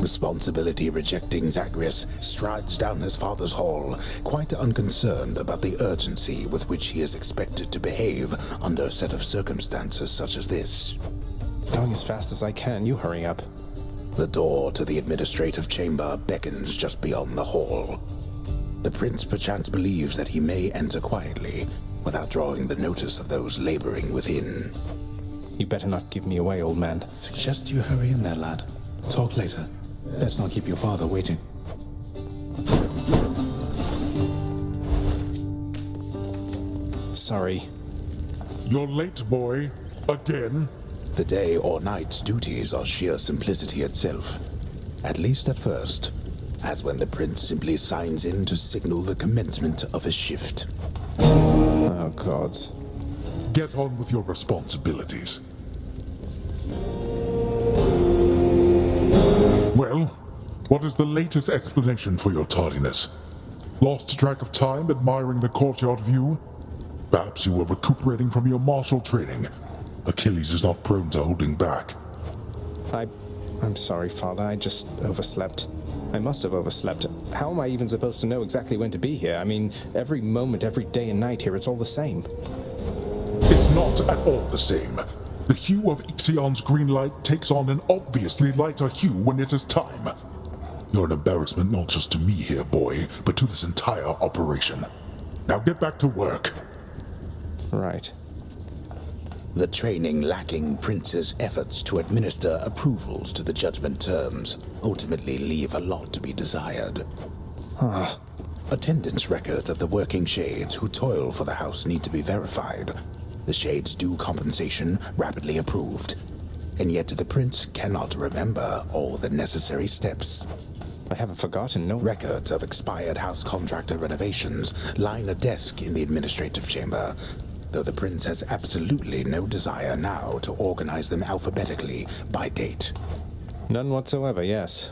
responsibility-rejecting Zagreus strides down his father's hall, quite unconcerned about the urgency with which he is expected to behave under a set of circumstances such as this. Going as fast as I can, you hurry up. The door to the administrative chamber beckons just beyond the hall. The prince perchance believes that he may enter quietly, without drawing the notice of those laboring within. You better not give me away, old man. Suggest you hurry in there, lad. Talk later. Let's not keep your father waiting. Sorry. You're late, boy. Again? The day or night's duties are sheer simplicity itself. At least at first, as when the prince simply signs in to signal the commencement of his shift. Oh, gods. Get on with your responsibilities. Well, what is the latest explanation for your tardiness? Lost track of time admiring the courtyard view? Perhaps you were recuperating from your martial training. Achilles is not prone to holding back. I'm sorry, Father. I just overslept. I must have overslept. How am I even supposed to know exactly when to be here? I mean, every moment, every day and night here, it's all the same. It's not at all the same. The hue of Ixion's green light takes on an obviously lighter hue when it is time. You're an embarrassment not just to me here, boy, but to this entire operation. Now get back to work. Right. The training lacking prince's efforts to administer approvals to the judgment terms ultimately leave a lot to be desired. Attendance records of the working shades who toil for the house need to be verified. The shades' due compensation rapidly approved. And yet the prince cannot remember all the necessary steps. I haven't forgotten, no. Records of expired house contractor renovations line a desk in the administrative chamber, though the prince has absolutely no desire now to organize them alphabetically by date. None whatsoever, yes.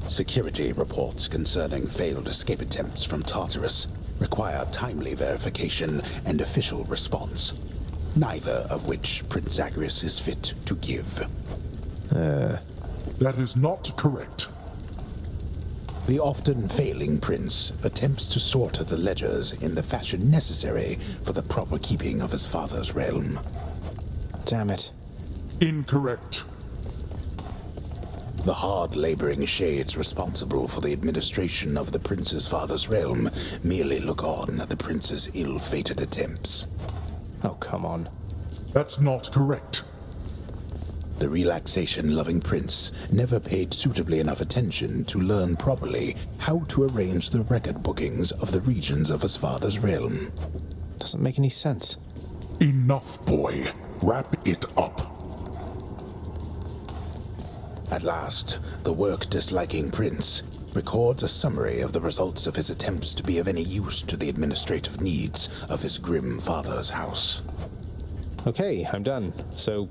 Security reports concerning failed escape attempts from Tartarus require timely verification and official response, neither of which Prince Zagreus is fit to give. That is not correct. The often failing prince attempts to sort the ledgers in the fashion necessary for the proper keeping of his father's realm. Damn it. Incorrect. The hard-laboring shades responsible for the administration of the prince's father's realm merely look on at the prince's ill-fated attempts. Oh, come on. That's not correct. The relaxation-loving prince never paid suitably enough attention to learn properly how to arrange the record bookings of the regions of his father's realm. Doesn't make any sense. Enough, boy. Wrap it up. At last, the work-disliking prince records a summary of the results of his attempts to be of any use to the administrative needs of his grim father's house. Okay, I'm done. So,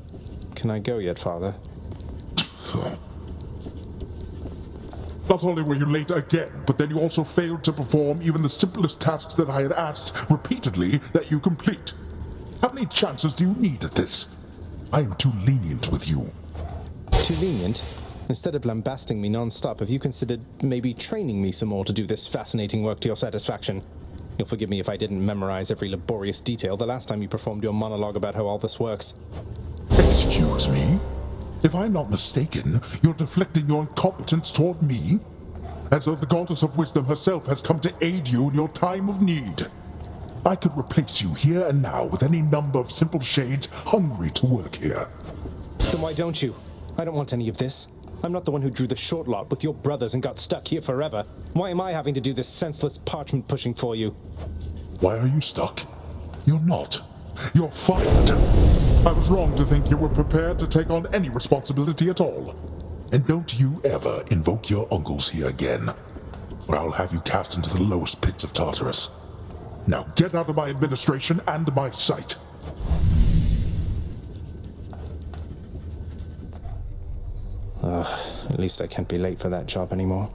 can I go yet, Father? Not only were you late again, but then you also failed to perform even the simplest tasks that I had asked repeatedly that you complete. How many chances do you need at this? I am too lenient with you. Too lenient? Instead of lambasting me non-stop, have you considered maybe training me some more to do this fascinating work to your satisfaction? You'll forgive me if I didn't memorize every laborious detail the last time you performed your monologue about how all this works. Excuse me? If I'm not mistaken, you're deflecting your incompetence toward me? As though the goddess of wisdom herself has come to aid you in your time of need. I could replace you here and now with any number of simple shades hungry to work here. Then why don't you? I don't want any of this. I'm not the one who drew the short lot with your brothers and got stuck here forever. Why am I having to do this senseless parchment pushing for you? Why are you stuck? You're not. You're fired. I was wrong to think you were prepared to take on any responsibility at all. And don't you ever invoke your uncles here again, or I'll have you cast into the lowest pits of Tartarus. Now get out of my administration and my sight. At least I can't be late for that job anymore.